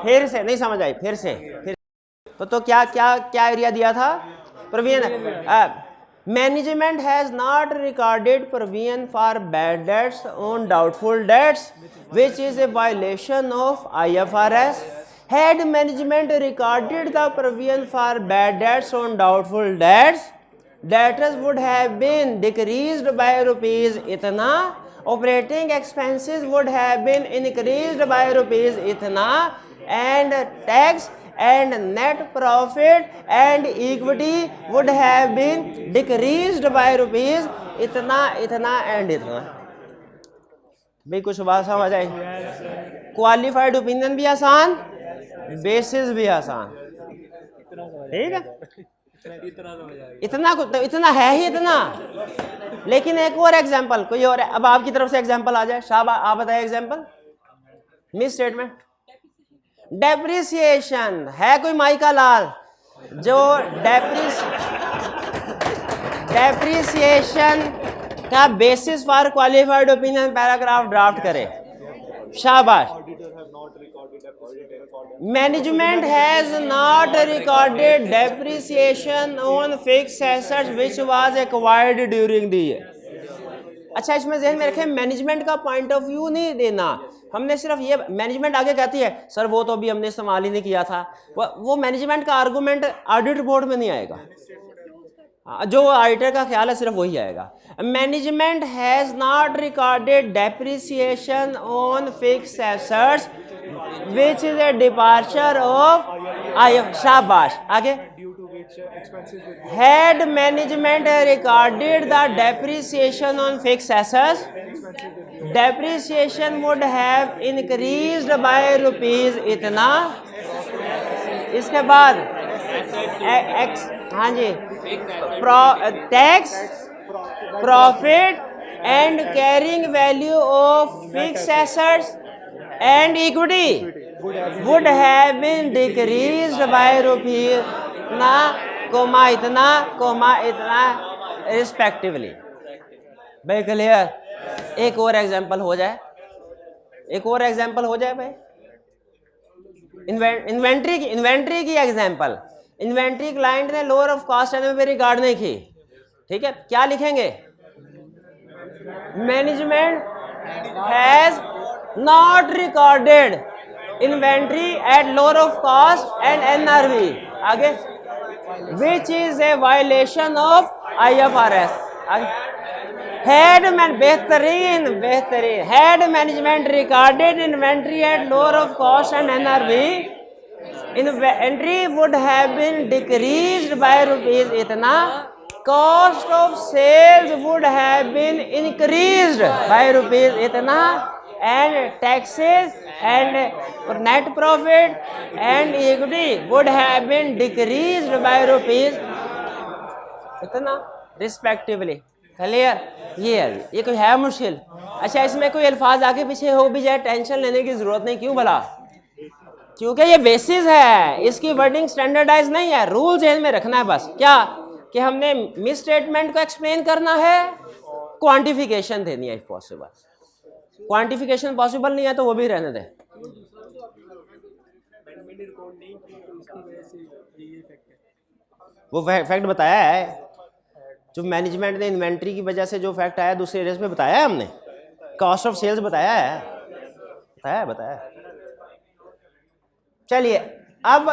फिर से नहीं समझ आई, फिर से तो क्या क्या क्या एरिया दिया था? Provision. Management has not recorded provision for bad debts on doubtful dates which is a violation of IFRS. Had management recorded the provision for bad debts on doubtful debts, debtors would have been decreased by rupees itna, operating expenses would have been increased by rupees itna, and tax and net profit and equity would have been decreased by rupees itna and itna। भाई कुछ बात समझ आई? Qualified opinion भी आसान, basis भी आसान, ठीक है? इतना है ही इतना। लेकिन एक और एग्जांपल कोई और है, अब आपकी तरफ से एग्जांपल आ जाए। शाह आप बताए एग्जांपल। मिस स्टेटमेंट, डेप्रिसिएशन है कोई माइका लाल जो डेप्रिसिएशन का basis for qualified opinion paragraph draft करे? शाबाश। Management has not recorded depreciation on fixed assets which was acquired during the year. अच्छा, इसमें ध्यान में रखें, मैनेजमेंट का पॉइंट ऑफ व्यू नहीं देना। हमने सिर्फ ये, मैनेजमेंट आगे कहती है सर वो तो अभी हमने इस्तेमाल ही नहीं किया था, वो मैनेजमेंट का आर्गूमेंट ऑडिट रिपोर्ट में नहीं आएगा। जो ऑडिटर का ख्याल है सिर्फ वही आएगा। Management has not recorded depreciation on fixed assets which is a departure of शाबाश। आगे, had management recorded the depreciation on fixed assets, depreciation would have increased by rupees इतना। इसके बाद हाँ जी, tax, profit and carrying value of fixed assets and equity would have been decreased by rupees इतना respectively. भाई clear? एक और example हो जाए। एक और एग्जांपल हो जाए भाई, इन्वेंट्री की एग्जांपल। इन्वेंट्री क्लाइंट ने lower of cost NOV record नहीं की, ठीक है, क्या लिखेंगे? Management has not recorded inventory at lower of cost and NRV, आगे which is a violation of IFRS। बेहतरीन had management recorded inventory at lower of cost and NRV, inventory would have been decreased by rupees इतना, cost of sales would have been increased by rupees इतना, and taxes and net profit and equity would have been decreased by rupees इतना respectively. Clear? ये कोई है मुश्किल? अच्छा, इसमें कोई अल्फाज आगे पीछे हो भी जाए टेंशन लेने की जरूरत नहीं, क्यों भला? क्योंकि ये बेसिस है, इसकी वर्डिंग स्टैंडर्डाइज नहीं है, रूल जेन में रखना है बस। क्या कि हमने मिस स्टेटमेंट को एक्सप्लेन करना है, क्वांटिफिकेशन देनी है इफ पॉसिबल। क्वांटिफिकेशन पॉसिबल नहीं है तो वो भी रहने दे। वो फैक्ट बताया है जो मैनेजमेंट ने इन्वेंट्री की वजह से जो फैक्ट आया दूसरे एरियाज में बताया है हमने, कॉस्ट ऑफ सेल्स बताया है। चलिए अब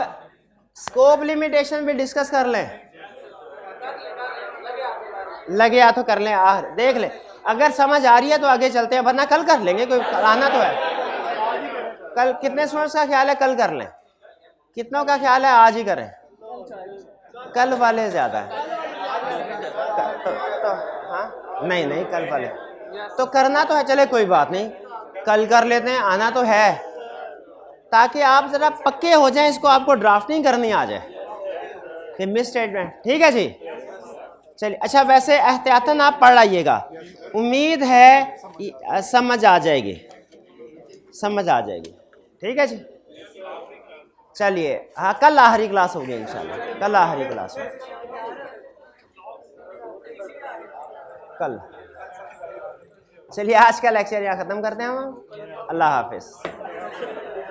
स्कोप लिमिटेशन भी डिस्कस कर लें, लगे या तो कर लें, देख लें, अगर समझ आ रही है तो आगे चलते हैं, वरना कल कर लेंगे, कोई आना तो है। कल कितने स्टूडेंट्स का ख्याल है कल कर लें? कितनों का ख्याल है आज ही करें? कल वाले ज्यादा है तो हाँ नहीं कल वाले तो करना तो है, चले कोई बात नहीं, कल कर लेते हैं, आना तो है, ताकि आप जरा पक्के हो जाएं, इसको आपको ड्राफ्टिंग करनी आ जाए कि मिस स्टेटमेंट। ठीक है जी, चलिए। अच्छा, वैसे एहतियातन आप पढ़ लाइएगा, उम्मीद है समझ आ जाएगी। ठीक है जी, चलिए। हाँ, कल आखिरी क्लास होगी इंशाल्लाह, कल आखिरी क्लास होगी कल। चलिए, आज का लेक्चर यहाँ ख़त्म करते हैं हम। अल्लाह हाफिज़।